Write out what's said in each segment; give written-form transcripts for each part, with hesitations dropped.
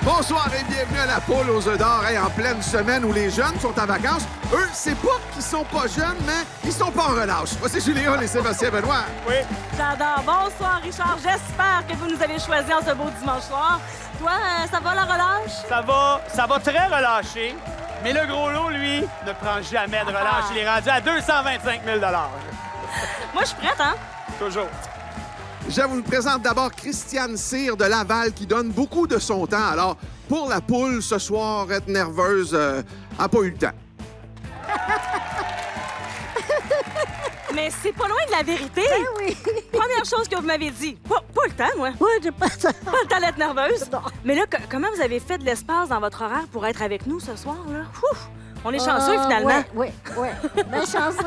Bonsoir et bienvenue à la poule aux œufs d'or, en pleine semaine où les jeunes sont en vacances. Eux, c'est pas qu'ils sont pas jeunes, mais ils sont pas en relâche. Voici Julien et Sébastien Benoît. Oui. J'adore. Bonsoir, Richard. J'espère que vous nous avez choisis en ce beau dimanche soir. Toi, ça va la relâche? Ça va très relâché. Mais le gros lot, lui, ne prend jamais de relâche. Il est rendu à 225 000 Moi, je suis prête, hein? Toujours. Je vous présente d'abord Christiane Cyr de Laval qui donne beaucoup de son temps. Alors, pour la poule, ce soir, être nerveuse, n'a pas eu le temps. Mais c'est pas loin de la vérité. Ben oui. Première chose que vous m'avez dit. Pas le temps, moi. Oui, j'ai pas ça. Pas le temps d'être nerveuse. Non. Mais là, comment vous avez fait de l'espace dans votre horaire pour être avec nous ce soir, là? Ouf! On est chanceux, finalement. Oui. Bien chanceux.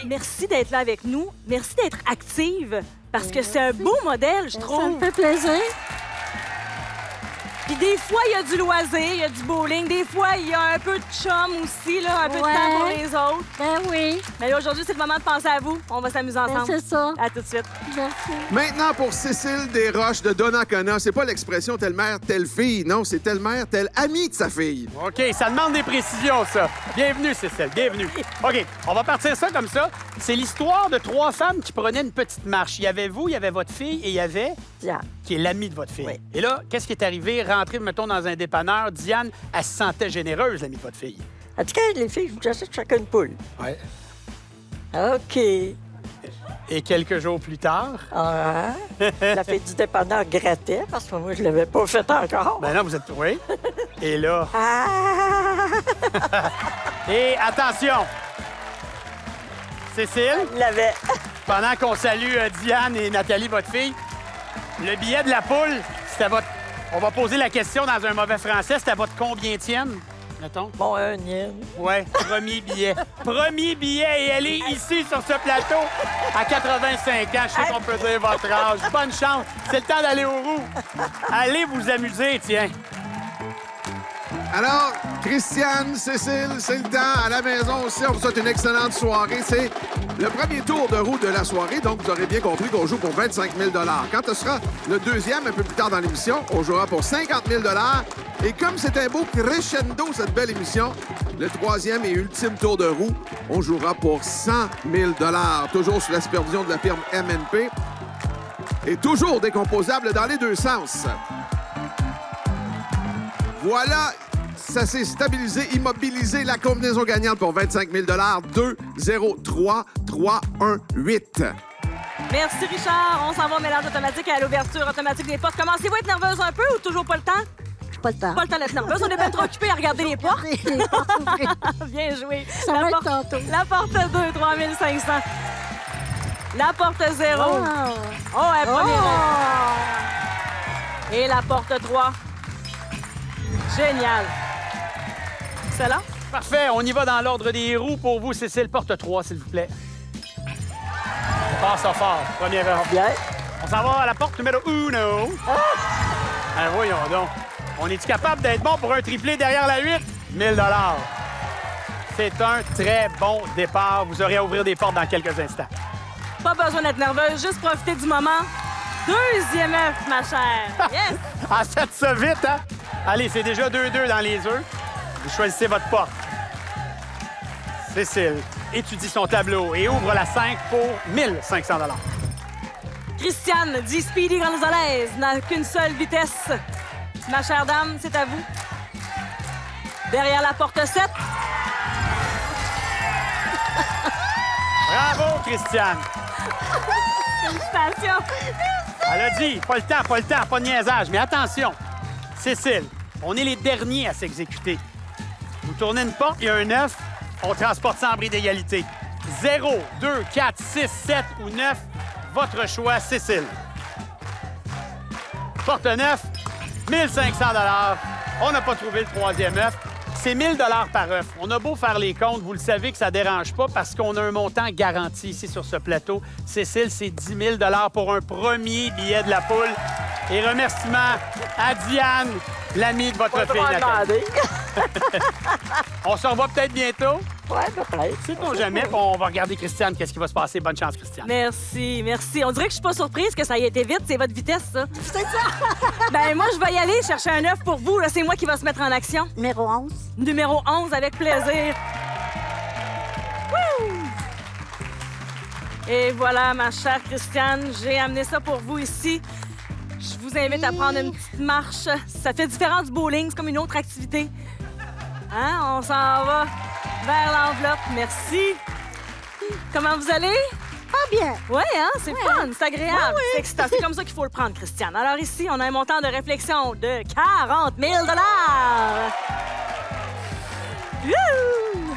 Merci d'être là avec nous. Merci d'être active. Parce que c'est un beau modèle, je Ça me trouve. fait plaisir. Puis des fois, il y a du loisir, il y a du bowling. Des fois, il y a un peu de chum aussi, là, un peu de Ouais. temps pour les autres. Ben oui, Mais là, aujourd'hui, c'est le moment de penser à vous. On va s'amuser ben ensemble. c'est ça. À tout de suite. Merci. Maintenant, pour Cécile Desroches de Donnacona, c'est pas l'expression telle mère, telle fille. Non, c'est telle mère, telle amie de sa fille. OK, ça demande des précisions, ça. Bienvenue, Cécile, bienvenue. OK, on va partir ça comme ça. C'est l'histoire de 3 femmes qui prenaient une petite marche. Il y avait vous, il y avait votre fille et il y avait... Diane. qui est l'ami de votre fille. Oui. Et là, qu'est-ce qui est arrivé? Rentrer, mettons, dans un dépanneur, Diane, elle se sentait généreuse, l'ami de votre fille. En tout cas, les filles, je vous achète chacun une poule. Oui. OK. Et quelques jours plus tard... Ah, la fille du dépanneur grattait parce que moi, je l'avais pas fait encore. Ben là, vous êtes... Oui. Et là... Ah! Et attention! Cécile, Il l'avait. pendant qu'on salue Diane et Nathalie, votre fille, le billet de la poule, c'était votre... On va poser la question dans un mauvais français. C'était votre combientième, mettons? Bon, un yen. Oui, premier billet. Premier billet et elle est ici sur ce plateau à 85 ans. Je sais qu'on peut dire votre âge. Bonne chance. C'est le temps d'aller aux roues. Allez vous amuser, tiens. Alors, Christiane, Cécile, c'est le temps. À la maison aussi, on vous souhaite une excellente soirée. C'est le premier tour de roue de la soirée, donc vous aurez bien compris qu'on joue pour 25 000 Quand ce sera le deuxième, un peu plus tard dans l'émission, on jouera pour 50 000 Et comme c'est un beau crescendo, cette belle émission, le troisième et ultime tour de roue, on jouera pour 100 000 toujours sous la supervision de la firme MNP. Et toujours décomposable dans les deux sens. Voilà, ça s'est stabilisé, immobilisé. La combinaison gagnante pour 25 000 2, 0, 3, 3, 1, 8. Merci, Richard. On s'en va au mélange automatique et à l'ouverture automatique des portes. Commencez-vous à être nerveuse un peu ou toujours pas le temps? Pas le temps. Pas le temps d'être nerveuse. On est bien trop occupés à regarder les portes. Les portes ouvertes. Bien joué. Ça va être porte, tantôt. la porte 2, 3 500. La porte 0. Wow. Oh, un premier rang. Oh! Et la porte 3. Génial. Excellent. Parfait, on y va dans l'ordre des roues pour vous. Cécile, porte 3, s'il vous plaît. On passe ça fort. Première heure. Bien. On s'en va à la porte numéro 1. Ah, voyons donc. On est-tu capable d'être bon pour un triplé derrière la 8? 1000 $. C'est un très bon départ. Vous aurez à ouvrir des portes dans quelques instants. Pas besoin d'être nerveuse, juste profiter du moment. Deuxième œuf, ma chère. Yes! Ah, faites ça vite, hein? Allez, c'est déjà 2-2 dans les œufs. Vous choisissez votre porte. Cécile étudie son tableau et ouvre la 5 pour 1500 $. Christiane dit Speedy Gonzalez n'a qu'une seule vitesse. Ma chère dame, c'est à vous. Derrière la porte 7. Bravo, Christiane. Félicitations. Elle a dit, pas le temps, pas de niaisage. Mais attention, Cécile, on est les derniers à s'exécuter. Vous tournez une porte, il y a un 9, on transporte ça en bris d'égalité. 0, 2, 4, 6, 7 ou 9, votre choix, Cécile. Porte 9, 1500 $. On n'a pas trouvé le troisième œuf. C'est 1000 $ par œuf. On a beau faire les comptes, vous le savez que ça ne dérange pas parce qu'on a un montant garanti ici sur ce plateau. Cécile, c'est 10 000 $ pour un premier billet de la poule. Et remerciements à Diane, l'amie de votre fille, Nathalie. On se revoit peut-être bientôt. Ouais, peut-être. Sait-on jamais, puis on va regarder Christiane, qu'est-ce qui va se passer. Bonne chance, Christiane. Merci, merci. On dirait que je suis pas surprise que ça ait été vite. C'est votre vitesse, ça. C'est ça. Ben moi, je vais y aller chercher un œuf pour vous. Là, c'est moi qui va se mettre en action. Numéro 11. Numéro 11, avec plaisir. Wouh! Et voilà, ma chère Christiane, j'ai amené ça pour vous ici. Je vous invite à prendre une petite marche. Ça fait différent du bowling, c'est comme une autre activité. Hein? On s'en va vers l'enveloppe. Merci. Comment vous allez? Pas bien. Oui, hein? C'est fun, c'est agréable. Oui, oui. C'est excitant. C'est comme ça qu'il faut le prendre, Christiane. Alors ici, on a un montant de réflexion de 40 000 $. Youhou!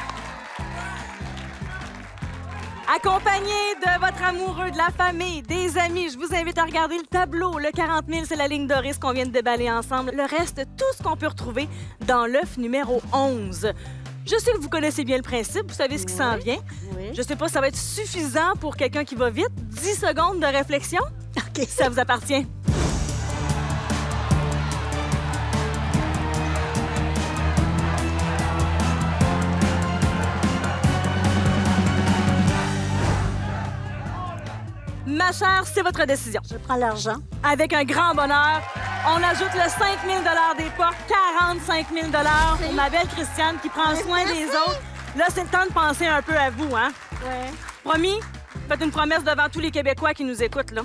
Accompagné de votre amoureux, de la famille, des amis, je vous invite à regarder le tableau. Le 40 000, c'est la ligne Doris qu'on vient de déballer ensemble. Le reste, tout ce qu'on peut retrouver dans l'œuf numéro 11. Je sais que vous connaissez bien le principe, vous savez ce qui s'en vient. Oui. Je sais pas si ça va être suffisant pour quelqu'un qui va vite. 10 secondes de réflexion. OK. Ça vous appartient. Ma chère, c'est votre décision. Je prends l'argent. Avec un grand bonheur, on ajoute le 5 000 des portes, 45 000 pour ma belle Christiane qui prend soin des autres. Là, c'est le temps de penser un peu à vous, hein? Ouais. Promis? Faites une promesse devant tous les Québécois qui nous écoutent, là.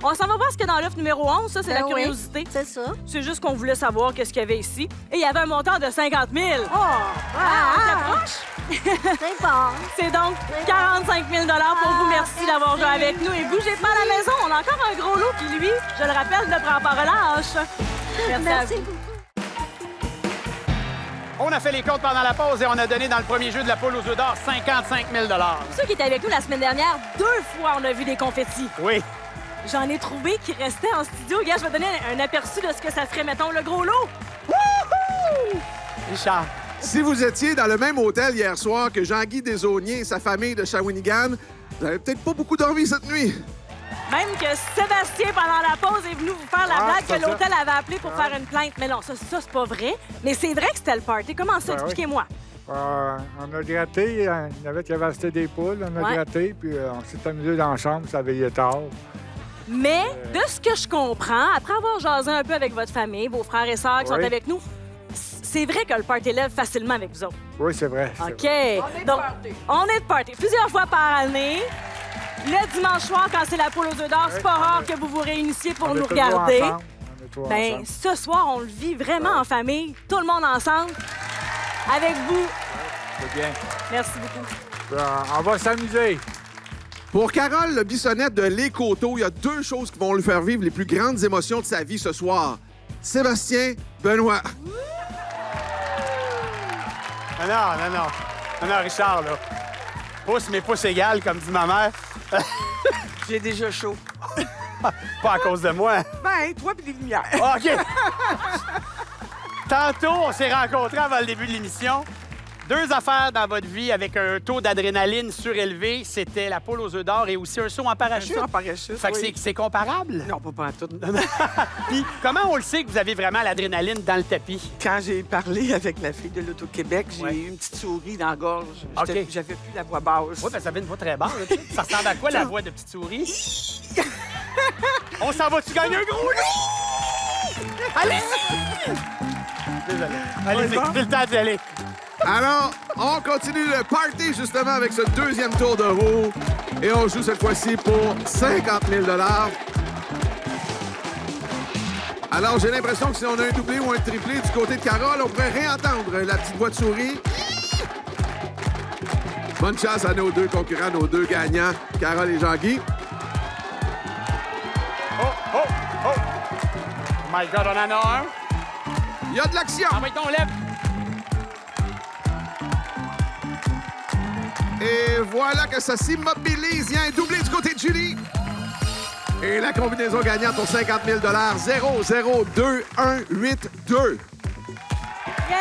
On s'en va voir ce qu'il y a dans l'œuf numéro 11. Ça, c'est Ben la oui, curiosité. c'est ça. C'est juste qu'on voulait savoir qu'est-ce qu'il y avait ici. Et il y avait un montant de 50 000. Oh! On t'approche? C'est bon. C'est donc 45 000 pour vous. Merci d'avoir joué avec nous. Et bougez pas à la maison. On a encore un gros lot qui, lui, je le rappelle, ne prend pas relâche. Merci à Merci vous. beaucoup. On a fait les comptes pendant la pause et on a donné dans le premier jeu de la poule aux œufs d'or 55 000 $. Pour ceux qui étaient avec nous la semaine dernière, 2 fois, on a vu des confettis. Oui. J'en ai trouvé qui restaient en studio. Regarde, je vais donner un aperçu de ce que ça ferait, mettons, le gros lot. Richard. Si vous étiez dans le même hôtel hier soir que Jean-Guy Desaulniers et sa famille de Shawinigan, vous n'avez peut-être pas beaucoup dormi cette nuit. Même que Sébastien, pendant la pause, est venu vous faire la Ah, blague c'est que ça. l'hôtel avait appelé pour faire une plainte. Mais non, ça c'est pas vrai. Mais c'est vrai que c'était le party. Comment ça? Ben oui. Expliquez-moi. On a gratté, il y en avait qui avaient acheté des poules, on a Ouais. gratté, puis on s'est amusé dans la chambre, ça veillait tard. Mais de ce que je comprends, après avoir jasé un peu avec votre famille, vos frères et sœurs qui sont Oui. avec nous, c'est vrai que le party lève facilement avec vous autres. Oui, c'est vrai. c'est OK. vrai. Donc, on est de party plusieurs fois par année. Le dimanche soir, quand c'est la poule aux œufs d'or, c'est pas rare que vous vous réunissiez pour On est nous toujours regarder. ensemble, on est toujours Ben, ensemble. ce soir, on le vit vraiment en famille, tout le monde ensemble, avec vous. C'est bien. Merci beaucoup. On va s'amuser. Pour Carole le Bissonnette de Les Coteaux, il y a 2 choses qui vont lui faire vivre les plus grandes émotions de sa vie ce soir. Sébastien, Benoît. Non, Richard, là. Pouce, mais pouce égal, comme dit ma mère. J'ai déjà chaud. Pas à cause de moi. Ben, toi puis les lumières. Ah, OK. Tantôt, on s'est rencontrés avant le début de l'émission. 2 affaires dans votre vie avec un taux d'adrénaline surélevé, c'était la poule aux œufs d'or et aussi un saut en parachute. En parachute. Fait que oui. c'est comparable. Non, pas en tout. Puis, comment on le sait que vous avez vraiment l'adrénaline dans le tapis? Quand j'ai parlé avec la fille de l'Auto-Québec, j'ai Ouais. eu une petite souris dans la gorge. OK. J'avais plus la voix basse. Oui, ben, ça avait une voix très basse. là, tu sais. Ça ressemble à quoi, la voix de petite souris? On s'en va-tu gagner un gros lit? Allez! Désolé. Allez, c'est le temps d'y aller. Alors, on continue le party justement avec ce 2e tour de roue. Et on joue cette fois-ci pour 50 000 $. Alors, j'ai l'impression que si on a un doublé ou un triplé du côté de Carole, on pourrait réentendre la petite voix de souris. Bonne chance à nos 2 concurrents, nos 2 gagnants, Carole et Jean-Guy. Oh, oh, oh! Oh my God, on en a un. Il y a de l'action! Ah oui, on lève. Et voilà que ça s'immobilise. Il y a un doublé du côté de Julie. Et la combinaison gagnante pour 50 000 $, 0-0-2-1-8-2. Yeah!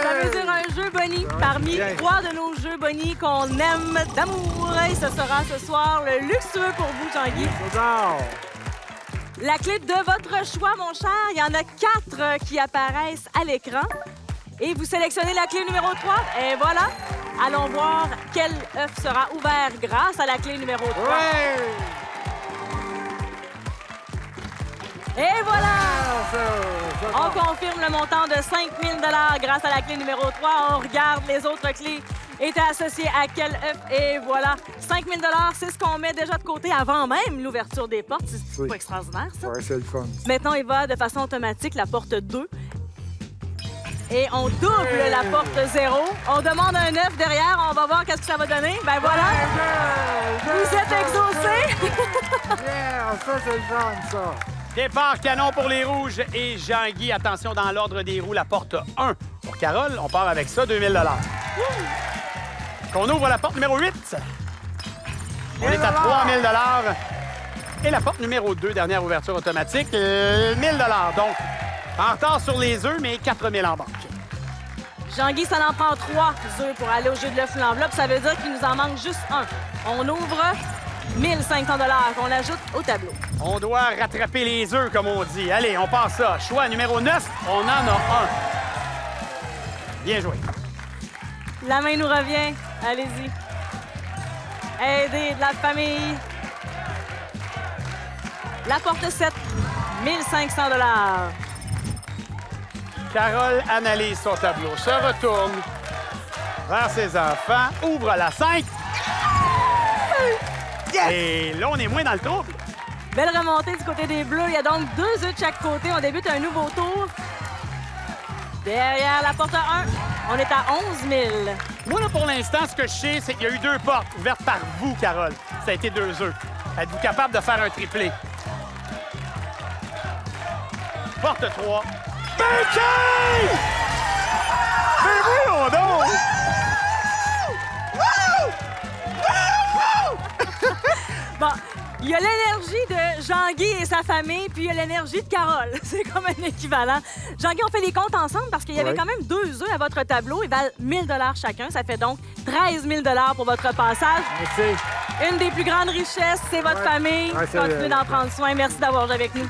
Ça veut dire un jeu Bonnie parmi bien. 3 de nos jeux Bonnie qu'on aime d'amour. Et ce sera ce soir le luxueux pour vous, Jean-Guy. Bonjour. La clé de votre choix, mon cher. Il y en a 4 qui apparaissent à l'écran. Et vous sélectionnez la clé numéro 3. Et voilà. Allons voir quel œuf sera ouvert grâce à la clé numéro 3. Ouais! Et voilà! Ça, On confirme le montant de 5 000 grâce à la clé numéro 3. On regarde les autres clés étaient associées à quel œuf. Et voilà, 5 000 c'est ce qu'on met déjà de côté avant même l'ouverture des portes. C'est Oui. pas extraordinaire, ça? Ouais, c'est le fun. Maintenant, il va de façon automatique la porte 2. Et on double la porte 0. On demande un œuf derrière. On va voir qu'est-ce que ça va donner. Ben voilà, vous êtes exaucés. Yeah, ça, c'est le fun, ça. Départ canon pour les rouges et Jean-Guy. Attention dans l'ordre des roues, la porte 1. Pour Carole, on part avec ça, 2 000 Qu'on ouvre la porte numéro 8. On est à 3 000 Et la porte numéro 2, dernière ouverture automatique, 1 000 Donc, en retard sur les œufs, mais 4 000 en banque. Jean-Guy, ça en prend 3 œufs pour aller au jeu de l'œuf ou l'enveloppe. Ça veut dire qu'il nous en manque juste un. On ouvre 1 500 qu'on ajoute au tableau. On doit rattraper les œufs, comme on dit. Allez, on passe ça. Choix numéro 9, on en a un. Bien joué. La main nous revient. Allez-y. Aidez de la famille. La porte 7, 1 500 Carole analyse son tableau, se retourne vers ses enfants, ouvre la 5. Yes! Et là, on est moins dans le trouble. Belle remontée du côté des Bleus. Il y a donc 2 œufs de chaque côté. On débute un nouveau tour. Derrière la porte 1, on est à 11 000. Moi, là, pour l'instant, ce que je sais, c'est qu'il y a eu 2 portes ouvertes par vous, Carole. Ça a été 2 œufs. Êtes-vous capable de faire un triplé? Porte 3. Becky! Mais voyons donc! Bon, il y a l'énergie de Jean-Guy et sa famille, puis il y a l'énergie de Carole. C'est comme un équivalent. Jean-Guy, on fait les comptes ensemble parce qu'il y avait Oui. quand même 2 œufs à votre tableau. Ils valent 1 000 chacun. Ça fait donc 13 000 pour votre passage. Merci. Une des plus grandes richesses, c'est votre Ouais. famille. Ouais, c'est Continuez vrai. d'en prendre soin. Merci d'avoir joué avec nous.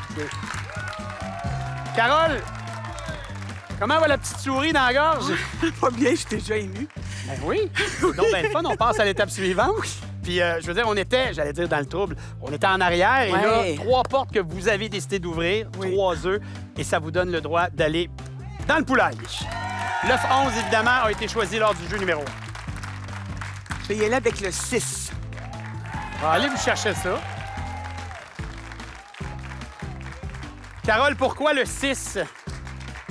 Carole, comment va la petite souris dans la gorge? Pas bien, je suis déjà émue. Ben oui. Donc, ben le fun, on passe à l'étape suivante. Puis, je veux dire, on était, j'allais dire dans le trouble, on était en arrière et Ouais. là, 3 portes que vous avez décidé d'ouvrir, Oui. 3 œufs, et ça vous donne le droit d'aller dans le poulailler. L'œuf 11, évidemment, a été choisi lors du jeu numéro 1. Je vais y aller avec le 6. Allez vous chercher ça. Carole, pourquoi le 6?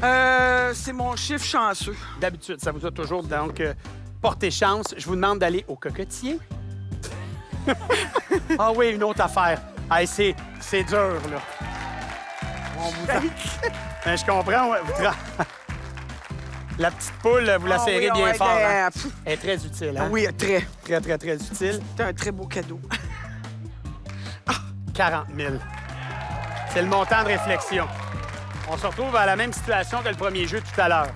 C'est mon chiffre chanceux. D'habitude, ça vous a toujours donc porté chance. Je vous demande d'aller au cocotier. Ah oui, une autre affaire. Hey, c'est dur, là. On vous Ben, je comprends. Ouais, La petite poule, vous la Ah serrez oui, bien ouais, fort. Hein? pff, Elle est très utile. ah Hein? oui, très. Très, très, très utile. C'est un très beau cadeau. 40 000. C'est le montant de réflexion. On se retrouve à la même situation que le premier jeu tout à l'heure.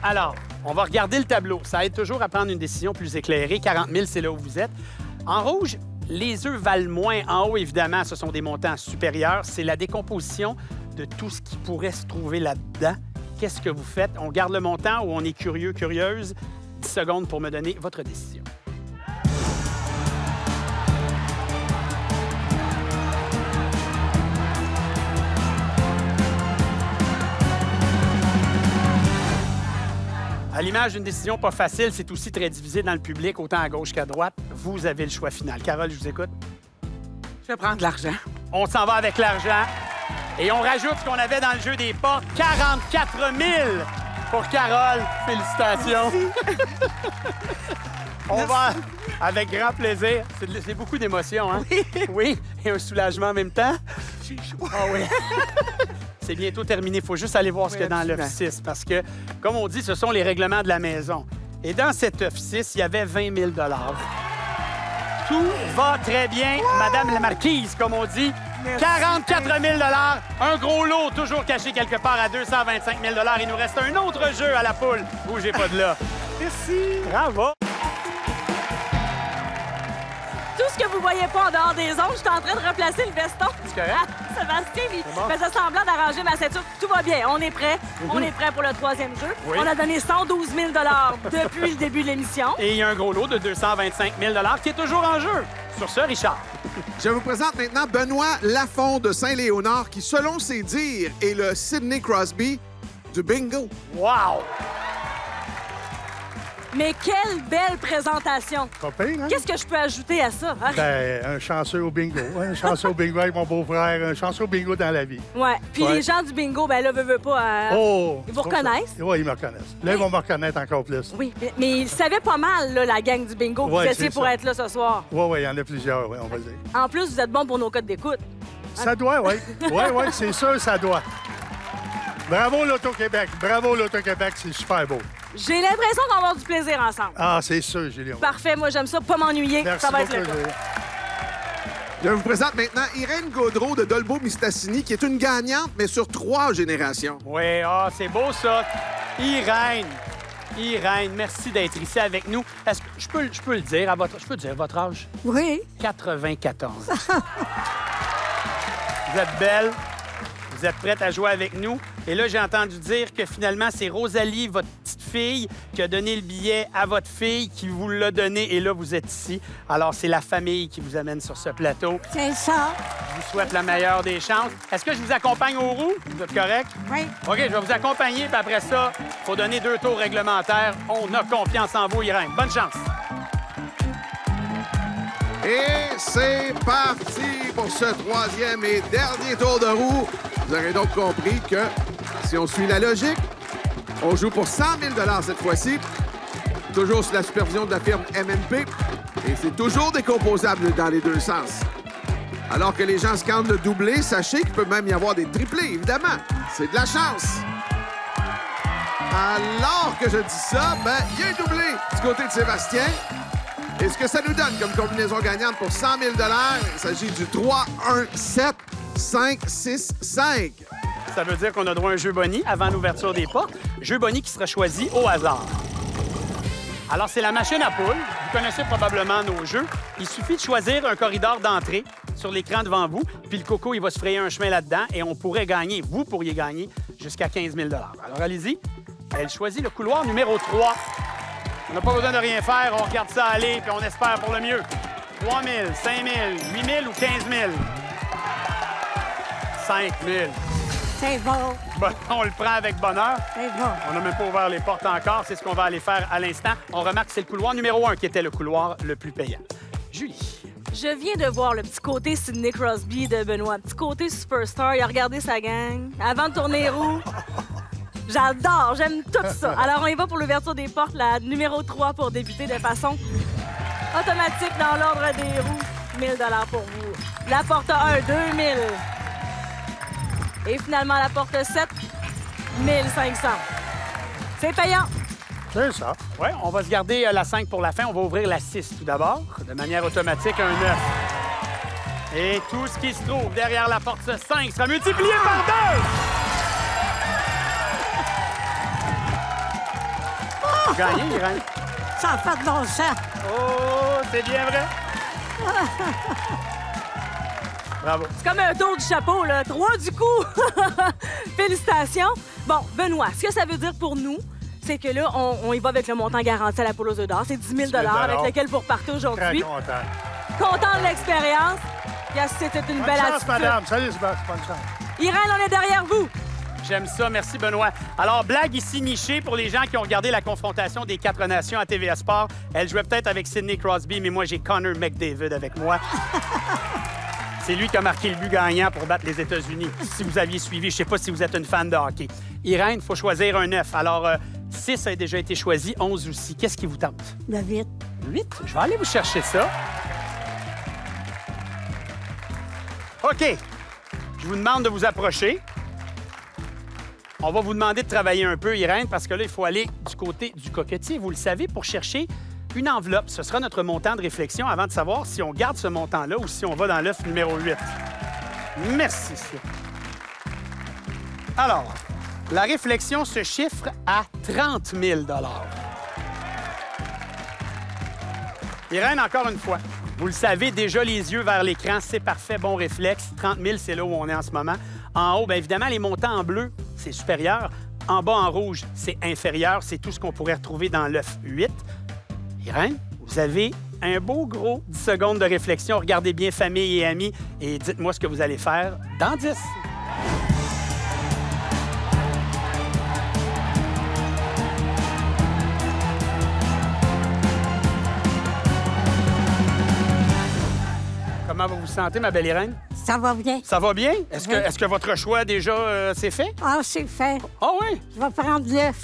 Alors, on va regarder le tableau. Ça aide toujours à prendre une décision plus éclairée. 40 000, c'est là où vous êtes. En rouge, les œufs valent moins. En haut, évidemment, ce sont des montants supérieurs. C'est la décomposition de tout ce qui pourrait se trouver là-dedans. Qu'est-ce que vous faites? On garde le montant ou on est curieux, curieuse? 10 secondes pour me donner votre décision. À l'image d'une décision pas facile, c'est aussi très divisé dans le public, autant à gauche qu'à droite. Vous avez le choix final. Carole, je vous écoute. Je vais prendre de l'argent. On s'en va avec l'argent. Et on rajoute ce qu'on avait dans le jeu des portes. 44 000 pour Carole. Félicitations. On va avec grand plaisir. C'est beaucoup d'émotions, hein? Oui. Et un soulagement en même temps. J'ai chaud. Ah oui. C'est bientôt terminé. Il faut juste aller voir ce Oui, qu'il y a dans l'œuf absolument. 6 parce que, comme on dit, ce sont les règlements de la maison. Et dans cet œuf 6, il y avait 20 000 Tout va très bien, Madame la Marquise, comme on dit. Merci. 44 000 un gros lot toujours caché quelque part à 225 000 Il nous reste un autre jeu à la poule. Bougez pas de là. Merci. Bravo! Tout ce que vous voyez pas en dehors des ondes, je suis en train de replacer le veston. C'est correct? Ah, Sébastien, il bon? faisait semblant d'arranger ma ceinture. Tout va bien, on est prêt. On est prêt pour le troisième jeu. Oui. On a donné 112 000 depuis le début de l'émission. Et il y a un gros lot de 225 000 qui est toujours en jeu. Sur ce, Richard. Je vous présente maintenant Benoît Lafont de Saint-Léonard, qui, selon ses dires, est le Sidney Crosby du bingo. Wow! Mais quelle belle présentation. Pas pire, hein? Qu'est-ce que je peux ajouter à ça? Hein? Ben, un chanceux au bingo. Un chanceux au bingo avec mon beau-frère. Un chanceux au bingo dans la vie. Ouais. Puis Ouais. les gens du bingo, ben là, veut pas. Oh! Ils vous reconnaissent? Oui, ils me reconnaissent. Là, ils vont me reconnaître encore plus. Oui, mais ils savaient pas mal, là, la gang du bingo, que Ouais, vous étiez c'est pour ça. être là ce soir. Oui, oui, il y en a plusieurs, oui, on va dire. En plus, vous êtes bon pour nos codes d'écoute. Ça doit, oui. Oui, oui, c'est sûr, ça doit. Bravo, l'Auto-Québec. Bravo, l'Auto-Québec. C'est super beau. J'ai l'impression qu'on va avoir du plaisir ensemble. Ah, c'est sûr, Julien. Parfait, moi j'aime ça, pas m'ennuyer. Merci Ça va être beaucoup, le cas. Julien. Je vous présente maintenant Irène Gaudreau de Dolbeau-Mistassini, qui est une gagnante, mais sur 3 générations. Oui, ah, c'est beau ça. Irène, merci d'être ici avec nous. Est-ce que je peux le dire à votre... Je peux dire votre âge? Oui. 94. Vous êtes belle. Vous êtes prête à jouer avec nous. Et là, j'ai entendu dire que finalement, c'est Rosalie, votre petite fille, qui a donné le billet à votre fille, qui vous l'a donné. Et là, vous êtes ici. Alors, c'est la famille qui vous amène sur ce plateau. C'est ça. Je vous souhaite la meilleure des chances. Est-ce que je vous accompagne aux roues? Vous êtes correct? Oui. OK, je vais vous accompagner, puis après ça, il faut donner 2 tours réglementaires. On a confiance en vous, Irène. Bonne chance. Et c'est parti pour ce 3e et dernier tour de roue. Vous aurez donc compris que si on suit la logique, on joue pour 100 000 cette fois-ci, toujours sous la supervision de la firme MNP, et c'est toujours décomposable dans les deux sens. Alors que les gens scandent le doublé, sachez qu'il peut même y avoir des triplés, évidemment. C'est de la chance. Alors que je dis ça, ben, il y a un doublé du côté de Sébastien. Et ce que ça nous donne comme combinaison gagnante pour 100 000 il s'agit du 3, 1, 7, 5, 6, 5. Ça veut dire qu'on a droit à un jeu boni avant l'ouverture des portes. Jeu boni qui sera choisi au hasard. Alors, c'est la machine à poule. Vous connaissez probablement nos jeux. Il suffit de choisir un corridor d'entrée sur l'écran devant vous, puis le coco, il va se frayer un chemin là-dedans et on pourrait gagner, vous pourriez gagner jusqu'à 15 000 Alors, allez-y. Elle choisit le couloir numéro 3. On n'a pas besoin de rien faire. On regarde ça aller, puis on espère pour le mieux. 3 000, 5 000, 8 000 ou 15 000? 5 000. C'est bon. Bon, on le prend avec bonheur. C'est bon. On n'a même pas ouvert les portes encore. C'est ce qu'on va aller faire à l'instant. On remarque que c'est le couloir numéro 1 qui était le couloir le plus payant. Julie. Je viens de voir le petit côté Sidney Crosby de Benoît. Petit côté superstar. Il a regardé sa gang avant de tourner les roues. J'adore, j'aime tout ça. Alors, on y va pour l'ouverture des portes, la numéro 3 pour débuter de façon automatique dans l'ordre des roues. 1 000 pour vous. La porte 1, 2 000. Et finalement, la porte 7, 1 500. C'est payant. C'est ça. Oui, on va se garder la 5 pour la fin. On va ouvrir la 6 tout d'abord. De manière automatique, un 9. Et tout ce qui se trouve derrière la porte 5 sera multiplié par 2. Gagné, Irène. Ça n'a pas de bon sens. Oh, c'est bien vrai. Bravo. C'est comme un tour du chapeau, là. 3 du coup. Félicitations. Bon, Benoît, ce que ça veut dire pour nous, c'est que là, on y va avec le montant garanti à la poule aux œufs d'or. C'est 10 000 avec lequel vous repartez Très aujourd'hui. content. Content de l'expérience. C'était une Bonne belle chance, attitude. madame. Salut, Sébastien. Bonne chance. Irène, on est derrière vous. J'aime ça. Merci, Benoît. Alors, blague ici nichée pour les gens qui ont regardé la confrontation des 4 nations à TVA Sport. Elle jouait peut-être avec Sidney Crosby, mais moi, j'ai Connor McDavid avec moi. C'est lui qui a marqué le but gagnant pour battre les États-Unis. Si vous aviez suivi, je ne sais pas si vous êtes une fan de hockey. Irène, il faut choisir un 9. Alors, 6 a déjà été choisi, 11 aussi. Qu'est-ce qui vous tente? Le vite. 8? Je vais aller vous chercher ça. OK. Je vous demande de vous approcher. On va vous demander de travailler un peu, Irène, parce que là, il faut aller du côté du coquetier, vous le savez, pour chercher une enveloppe. Ce sera notre montant de réflexion avant de savoir si on garde ce montant-là ou si on va dans l'œuf numéro 8. Merci. Alors, la réflexion se chiffre à 30 000 Irène, encore une fois, Vous le savez, déjà les yeux vers l'écran, c'est parfait, bon réflexe. 30 000, c'est là où on est en ce moment. En haut, bien évidemment, les montants en bleu, c'est supérieur. En bas, en rouge, c'est inférieur. C'est tout ce qu'on pourrait retrouver dans l'œuf 8. Irène, vous avez un beau gros 10 secondes de réflexion. Regardez bien famille et amis et dites-moi ce que vous allez faire dans 10. Comment vous vous sentez, ma belle Irène? Ça va bien. Ça va bien? Est-ce Oui. que votre choix déjà c'est fait? Ah, c'est fait. Ah oui? Je vais prendre l'œuf.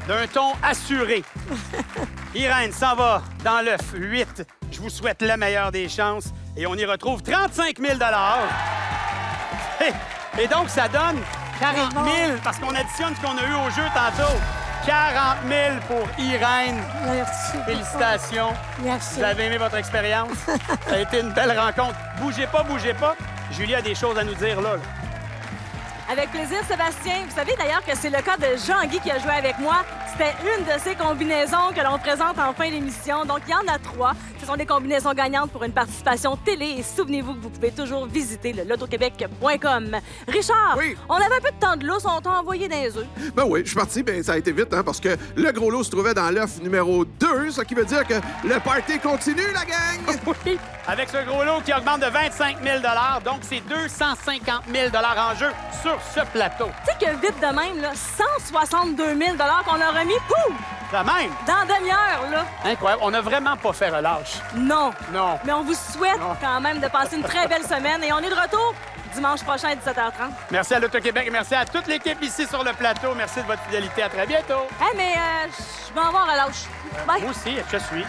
D'un ton assuré. Irène s'en va dans l'œuf 8. Je vous souhaite la meilleure des chances et on y retrouve 35 000 Et donc, ça donne 40 000 parce qu'on additionne ce qu'on a eu au jeu tantôt. 40 000 pour Irène. Merci. Félicitations. Merci. Vous avez aimé votre expérience? Ça a été une belle rencontre. Bougez pas, bougez pas. Julie a des choses à nous dire là. Avec plaisir, Sébastien. Vous savez d'ailleurs que c'est le cas de Jean-Guy qui a joué avec moi. C'était une de ces combinaisons que l'on présente en fin d'émission. Donc, il y en a 3. Ce sont des combinaisons gagnantes pour une participation télé. Et souvenez-vous que vous pouvez toujours visiter le lotoquebec.com. Richard, Oui. on avait un peu de temps de lousse. On t'a envoyé dans les œufs. Ben oui, je suis parti, ben ça a été vite, hein, parce que le gros lot se trouvait dans l'œuf numéro 2, ce qui veut dire que le party continue, la gang! Oui. Avec ce gros lot qui augmente de 25 000 donc c'est 250 000 en jeu sur ce plateau. Tu sais que vite de même, là, 162 000 qu'on a remis, pouf, La même. dans demi-heure, là. Incroyable. On n'a vraiment pas fait relâche. Non. Non. Mais on vous souhaite Non. quand même de passer une très belle semaine. Et on est de retour dimanche prochain à 17h30. Merci à l'Auto-Québec et merci à toute l'équipe ici sur le plateau. Merci de votre fidélité. À très bientôt. Hey, mais je vais en voir relâche. Bye. Moi aussi, je suis.